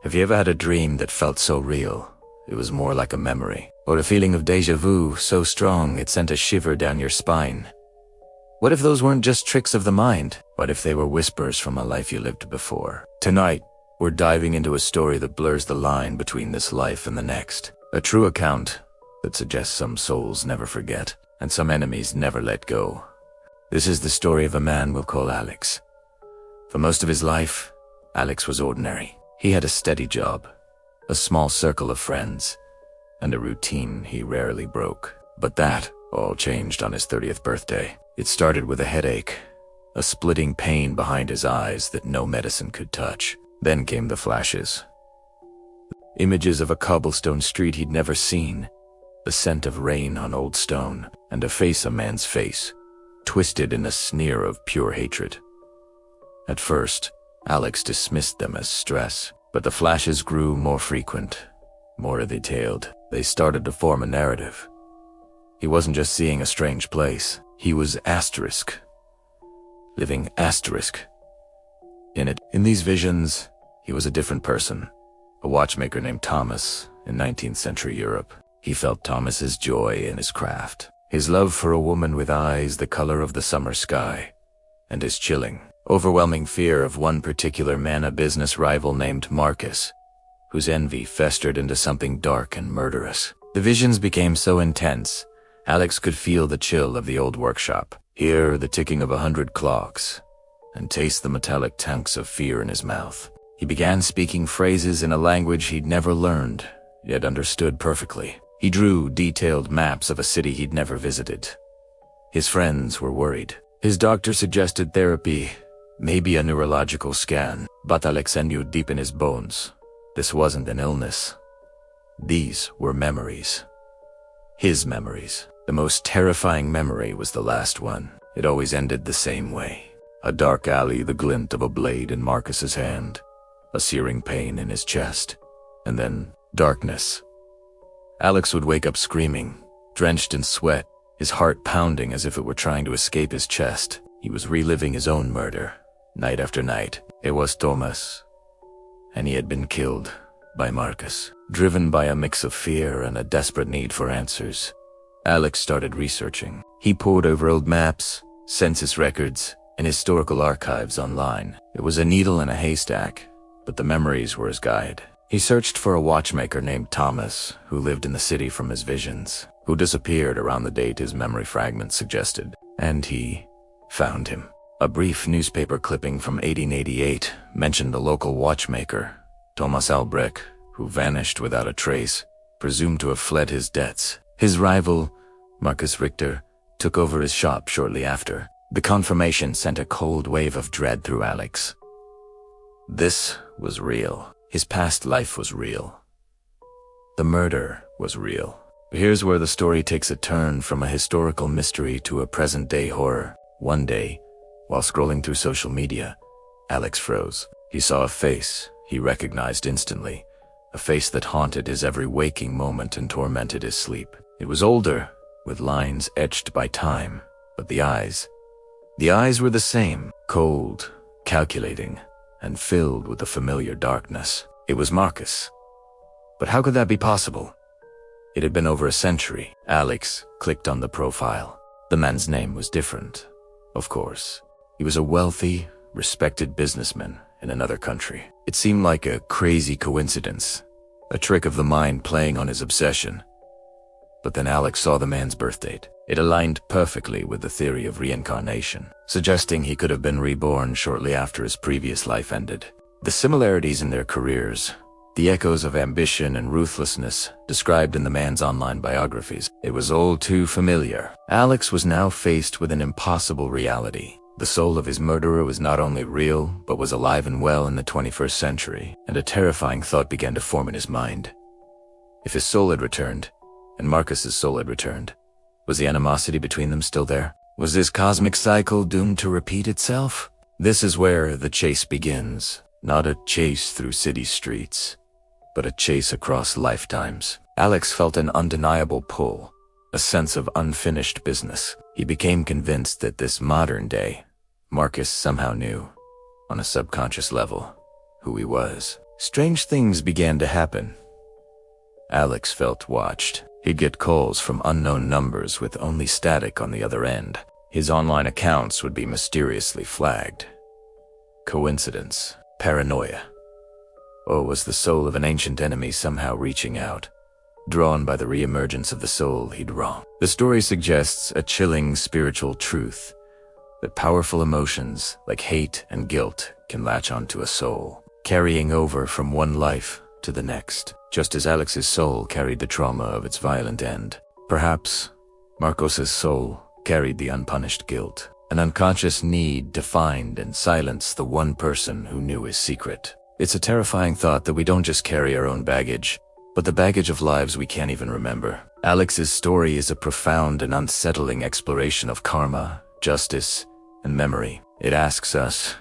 Have you ever had a dream that felt so real, it was more like a memory? Or a feeling of déjà vu so strong it sent a shiver down your spine? What if those weren't just tricks of the mind? What if they were whispers from a life you lived before? Tonight, we're diving into a story that blurs the line between this life and the next. A true account that suggests some souls never forget, and some enemies never let go. This is the story of a man we'll call Alex. For most of his life, Alex was ordinary. He had a steady job, a small circle of friends, and a routine he rarely broke. But that all changed on his 30th birthday. It started with a headache, a splitting pain behind his eyes that no medicine could touch. Then came the flashes. Images of a cobblestone street he'd never seen, the scent of rain on old stone, and a man's face, twisted in a sneer of pure hatred. At first, Alex dismissed them as stress, but the flashes grew more frequent, more detailed. They started to form a narrative. He wasn't just seeing a strange place, he was living asterisk. In these visions, he was a different person, a watchmaker named Thomas in 19th century Europe. He felt Thomas's joy in his craft, his love for a woman with eyes the color of the summer sky, and his chilling, overwhelming fear of one particular man, a business rival named Marcus, whose envy festered into something dark and murderous. The visions became so intense, Alex could feel the chill of the old workshop, hear the ticking of 100 clocks, and taste the metallic tanks of fear in his mouth. He began speaking phrases in a language he'd never learned, yet understood perfectly. He drew detailed maps of a city he'd never visited. His friends were worried. His doctor suggested therapy, maybe a neurological scan, but Alex knew deep in his bones, this wasn't an illness. These were memories. His memories. The most terrifying memory was the last one. It always ended the same way. A dark alley, the glint of a blade in Marcus's hand, a searing pain in his chest, and then darkness. Alex would wake up screaming, drenched in sweat, his heart pounding as if it were trying to escape his chest. He was reliving his own murder, night after night. It was Thomas, and he had been killed by Marcus. Driven by a mix of fear and a desperate need for answers, Alex started researching. He pored over old maps, census records, and historical archives online. It was a needle in a haystack, but the memories were his guide. He searched for a watchmaker named Thomas, who lived in the city from his visions, who disappeared around the date his memory fragments suggested, and he found him. A brief newspaper clipping from 1888 mentioned a local watchmaker, Thomas Albrecht, who vanished without a trace, presumed to have fled his debts. His rival, Marcus Richter, took over his shop shortly after. The confirmation sent a cold wave of dread through Alex. This was real. His past life was real. The murder was real. Here's where the story takes a turn from a historical mystery to a present-day horror. One day, while scrolling through social media, Alex froze. He saw a face he recognized instantly, a face that haunted his every waking moment and tormented his sleep. It was older, with lines etched by time, but the eyes were the same, cold, calculating, and filled with a familiar darkness. It was Marcus. But how could that be possible? It had been over a century. Alex clicked on the profile. The man's name was different, of course. He was a wealthy, respected businessman in another country. It seemed like a crazy coincidence, a trick of the mind playing on his obsession. But then Alex saw the man's birth date. It aligned perfectly with the theory of reincarnation, suggesting he could have been reborn shortly after his previous life ended. The similarities in their careers, the echoes of ambition and ruthlessness described in the man's online biographies, it was all too familiar. Alex was now faced with an impossible reality. The soul of his murderer was not only real, but was alive and well in the 21st century, and a terrifying thought began to form in his mind. If his soul had returned, and Marcus's soul had returned, was the animosity between them still there? Was this cosmic cycle doomed to repeat itself? This is where the chase begins. Not a chase through city streets, but a chase across lifetimes. Alex felt an undeniable pull, a sense of unfinished business. He became convinced that this modern day, Marcus somehow knew, on a subconscious level, who he was. strange things began to happen. Alex felt watched. He'd get calls from unknown numbers with only static on the other end. His online accounts would be mysteriously flagged. Coincidence? Paranoia? Or was the soul of an ancient enemy somehow reaching out, drawn by the reemergence of the soul he'd wronged? The story suggests a chilling spiritual truth, that powerful emotions like hate and guilt can latch onto a soul, carrying over from one life to the next, just as Alex's soul carried the trauma of its violent end. Perhaps Marcos's soul carried the unpunished guilt, an unconscious need to find and silence the one person who knew his secret. It's a terrifying thought that we don't just carry our own baggage, but the baggage of lives we can't even remember. Alex's story is a profound and unsettling exploration of karma, justice, and memory. It asks us,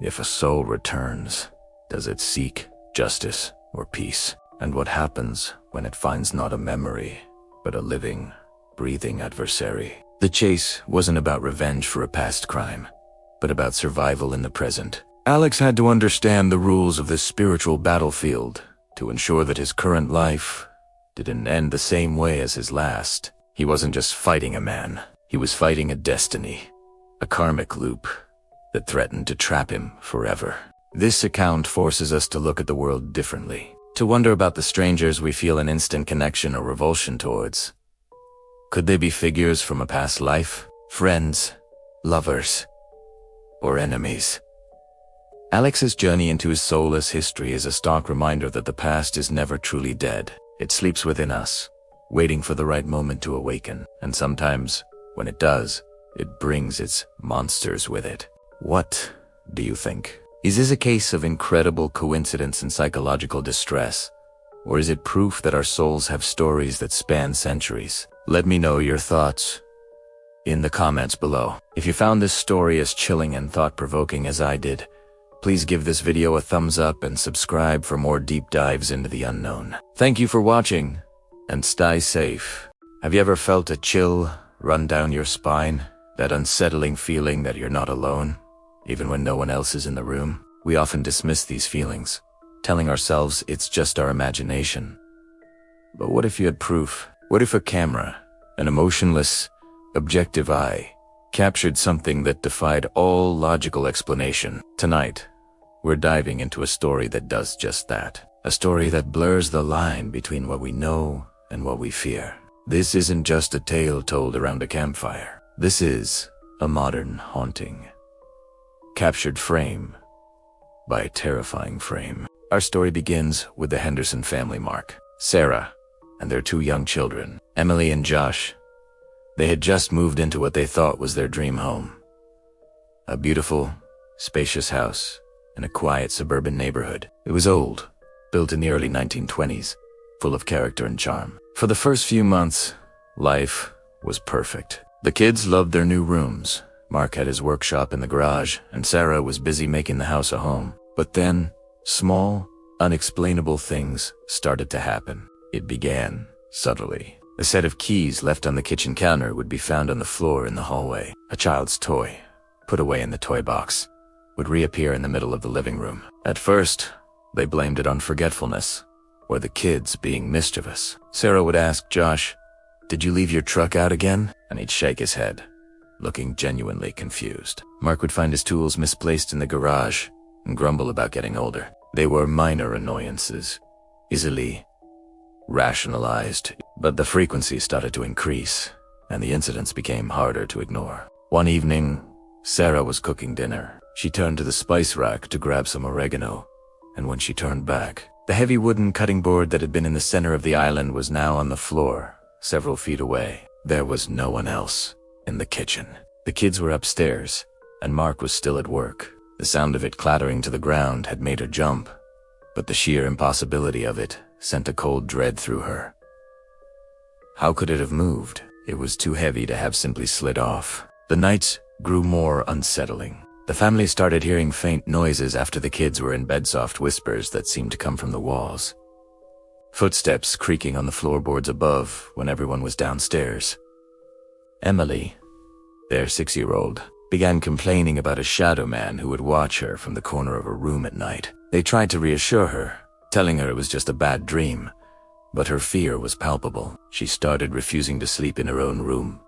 if a soul returns, does it seek justice or peace? And what happens when it finds not a memory, but a living, breathing adversary? The chase wasn't about revenge for a past crime, but about survival in the present. Alex had to understand the rules of this spiritual battlefield to ensure that his current life didn't end the same way as his last. He wasn't just fighting a man, he was fighting a destiny, a karmic loop that threatened to trap him forever. This account forces us to look at the world differently, to wonder about the strangers we feel an instant connection or revulsion towards. Could they be figures from a past life? Friends? Lovers? Or enemies? Alex's journey into his soulless history is a stark reminder that the past is never truly dead. It sleeps within us, waiting for the right moment to awaken. And sometimes, when it does, it brings its monsters with it. What do you think? Is this a case of incredible coincidence and psychological distress? Or is it proof that our souls have stories that span centuries? Let me know your thoughts in the comments below. If you found this story as chilling and thought-provoking as I did, please give this video a thumbs up and subscribe for more deep dives into the unknown. Thank you for watching, and stay safe. Have you ever felt a chill run down your spine? That unsettling feeling that you're not alone, even when no one else is in the room? We often dismiss these feelings, telling ourselves it's just our imagination. But what if you had proof? What if a camera, an emotionless, objective eye, captured something that defied all logical explanation? Tonight, we're diving into a story that does just that. A story that blurs the line between what we know and what we fear. This isn't just a tale told around a campfire. This is a modern haunting, captured frame by a terrifying frame. Our story begins with the Henderson family, Mark, Sarah, and their two young children, Emily and Josh. They had just moved into what they thought was their dream home. A beautiful, spacious house in a quiet suburban neighborhood. It was old, built in the early 1920s, full of character and charm. For the first few months, life was perfect. The kids loved their new rooms. Mark had his workshop in the garage, and Sarah was busy making the house a home. But then, small, unexplainable things started to happen. It began subtly. A set of keys left on the kitchen counter would be found on the floor in the hallway. A child's toy, put away in the toy box, would reappear in the middle of the living room. At first, they blamed it on forgetfulness, or the kids being mischievous. Sarah would ask Josh, "Did you leave your truck out again?" And he'd shake his head, looking genuinely confused. Mark would find his tools misplaced in the garage and grumble about getting older. They were minor annoyances, easily rationalized, but the frequency started to increase, and the incidents became harder to ignore. One evening, Sarah was cooking dinner. She turned to the spice rack to grab some oregano, and when she turned back, the heavy wooden cutting board that had been in the center of the island was now on the floor, several feet away. There was no one else in the kitchen. The kids were upstairs, and Mark was still at work. The sound of it clattering to the ground had made her jump, but the sheer impossibility of it sent a cold dread through her. How could it have moved? It was too heavy to have simply slid off. The nights grew more unsettling. The family started hearing faint noises after the kids were in bed, soft whispers that seemed to come from the walls. Footsteps creaking on the floorboards above when everyone was downstairs. Emily, their 6-year-old, began complaining about a shadow man who would watch her from the corner of her room at night. They tried to reassure her, telling her it was just a bad dream, but her fear was palpable. She started refusing to sleep in her own room,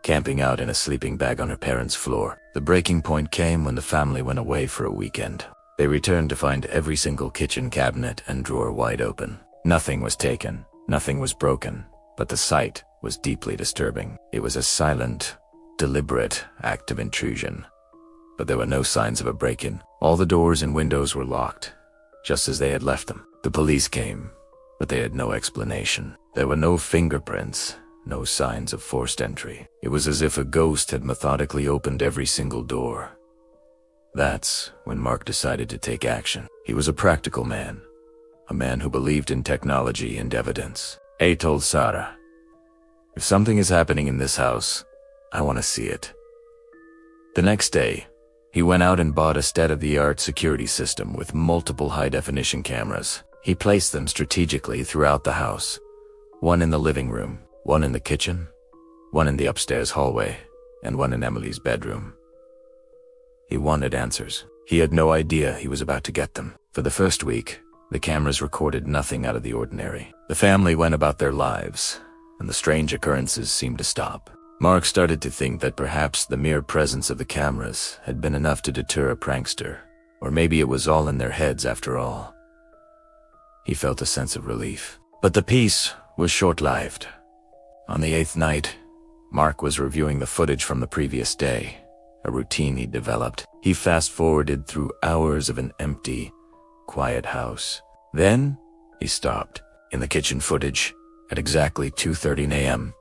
camping out in a sleeping bag on her parents' floor. The breaking point came when the family went away for a weekend. They returned to find every single kitchen cabinet and drawer wide open. Nothing was taken, nothing was broken, but the sight was deeply disturbing. It was a silent, deliberate act of intrusion. But there were no signs of a break-in. All the doors and windows were locked, just as they had left them. The police came, but they had no explanation. There were no fingerprints, no signs of forced entry. It was as if a ghost had methodically opened every single door. That's when Mark decided to take action. He was a practical man, a man who believed in technology and evidence. He told Sarah, "If something is happening in this house, I want to see it." The next day, he went out and bought a state-of-the-art security system with multiple high-definition cameras. He placed them strategically throughout the house, one in the living room, one in the kitchen, one in the upstairs hallway, and one in Emily's bedroom. He wanted answers. He had no idea he was about to get them. For the first week, the cameras recorded nothing out of the ordinary. The family went about their lives, and the strange occurrences seemed to stop. Mark started to think that perhaps the mere presence of the cameras had been enough to deter a prankster, or maybe it was all in their heads after all. He felt a sense of relief. But the peace was short-lived. On the 8th night, Mark was reviewing the footage from the previous day, a routine he'd developed. He fast-forwarded through hours of an empty, quiet house. Then, he stopped. In the kitchen footage, at exactly 2:13 a.m.,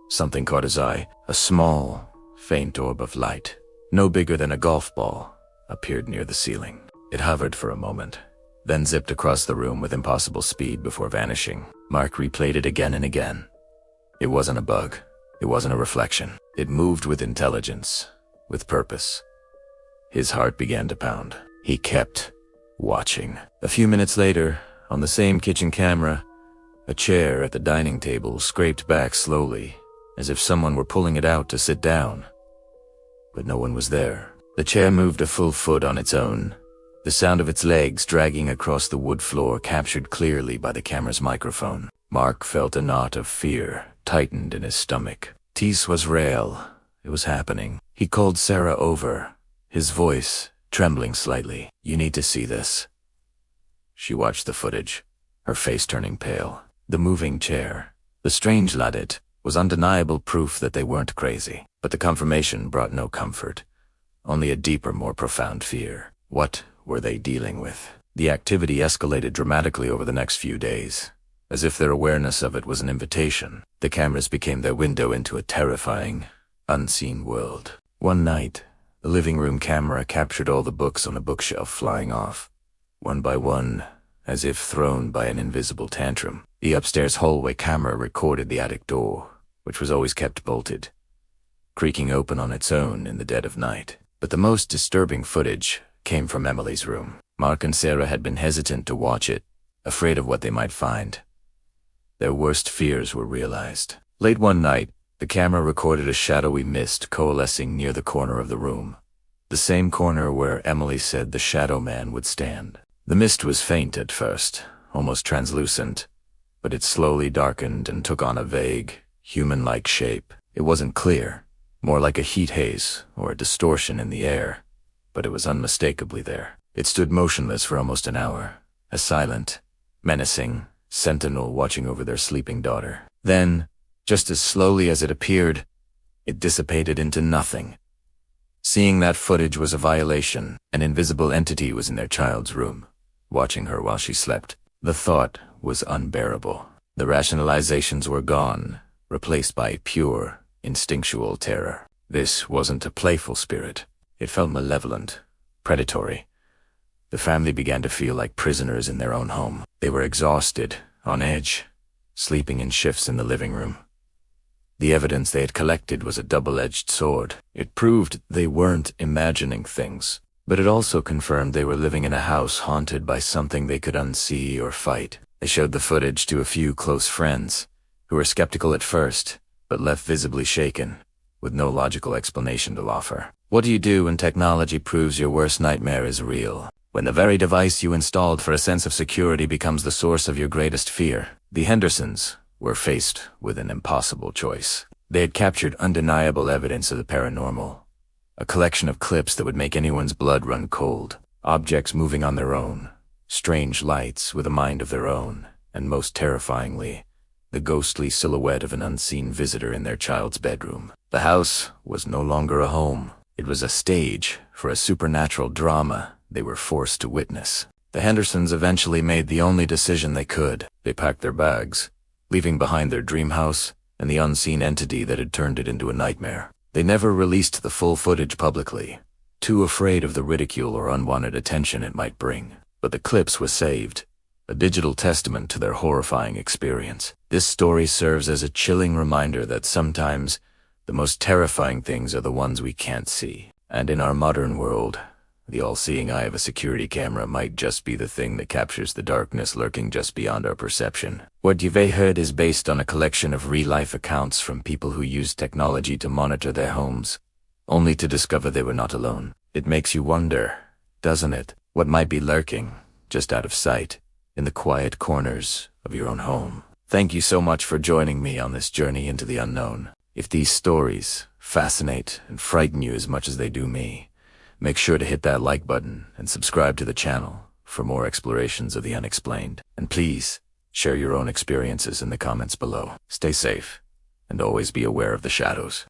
something caught his eye. A small, faint orb of light, no bigger than a golf ball, appeared near the ceiling. It hovered for a moment, then zipped across the room with impossible speed before vanishing. Mark replayed it again and again. It wasn't a bug. It wasn't a reflection. It moved with intelligence, with purpose. His heart began to pound. He kept watching. A few minutes later, on the same kitchen camera, a chair at the dining table scraped back slowly, as if someone were pulling it out to sit down. But no one was there. The chair moved a full foot on its own, the sound of its legs dragging across the wood floor captured clearly by the camera's microphone. Mark felt a knot of fear tightened in his stomach. This was real. It was happening. He called Sarah over, his voice trembling slightly. "You need to see this." She watched the footage, her face turning pale. The moving chair, the strange light, was undeniable proof that they weren't crazy. But the confirmation brought no comfort, only a deeper, more profound fear. What were they dealing with? The activity escalated dramatically over the next few days. As if their awareness of it was an invitation, the cameras became their window into a terrifying, unseen world. One night, the living room camera captured all the books on a bookshelf flying off, one by one, as if thrown by an invisible tantrum. The upstairs hallway camera recorded the attic door, which was always kept bolted, creaking open on its own in the dead of night. But the most disturbing footage came from Emily's room. Mark and Sarah had been hesitant to watch it, afraid of what they might find. Their worst fears were realized. Late one night, the camera recorded a shadowy mist coalescing near the corner of the room, the same corner where Emily said the shadow man would stand. The mist was faint at first, almost translucent, but it slowly darkened and took on a vague, human-like shape. It wasn't clear, more like a heat haze or a distortion in the air, but it was unmistakably there. It stood motionless for almost an hour, a silent, menacing sentinel watching over their sleeping daughter. Then, just as slowly as it appeared, it dissipated into nothing. Seeing that footage was a violation. An invisible entity was in their child's room, watching her while she slept. The thought was unbearable. The rationalizations were gone, replaced by pure, instinctual terror. This wasn't a playful spirit. It felt malevolent, predatory. The family began to feel like prisoners in their own home. They were exhausted, on edge, sleeping in shifts in the living room. The evidence they had collected was a double-edged sword. It proved they weren't imagining things, but it also confirmed they were living in a house haunted by something they could unsee or fight. They showed the footage to a few close friends, who were skeptical at first, but left visibly shaken, with no logical explanation to offer. What do you do when technology proves your worst nightmare is real? when the very device you installed for a sense of security becomes the source of your greatest fear. The Hendersons were faced with an impossible choice. They had captured undeniable evidence of the paranormal, a collection of clips that would make anyone's blood run cold, objects moving on their own, strange lights with a mind of their own, and most terrifyingly, the ghostly silhouette of an unseen visitor in their child's bedroom. The house was no longer a home. It was a stage for a supernatural drama they were forced to witness. The Hendersons eventually made the only decision they could. They packed their bags, leaving behind their dream house and the unseen entity that had turned it into a nightmare. They never released the full footage publicly, too afraid of the ridicule or unwanted attention it might bring. But the clips were saved, a digital testament to their horrifying experience. This story serves as a chilling reminder that sometimes the most terrifying things are the ones we can't see. And in our modern world, the all-seeing eye of a security camera might just be the thing that captures the darkness lurking just beyond our perception. What you've heard is based on a collection of real-life accounts from people who used technology to monitor their homes, only to discover they were not alone. It makes you wonder, doesn't it, what might be lurking, just out of sight, in the quiet corners of your own home. Thank you so much for joining me on this journey into the unknown. If these stories fascinate and frighten you as much as they do me, make sure to hit that like button and subscribe to the channel for more explorations of the unexplained. And please, share your own experiences in the comments below. Stay safe, and always be aware of the shadows.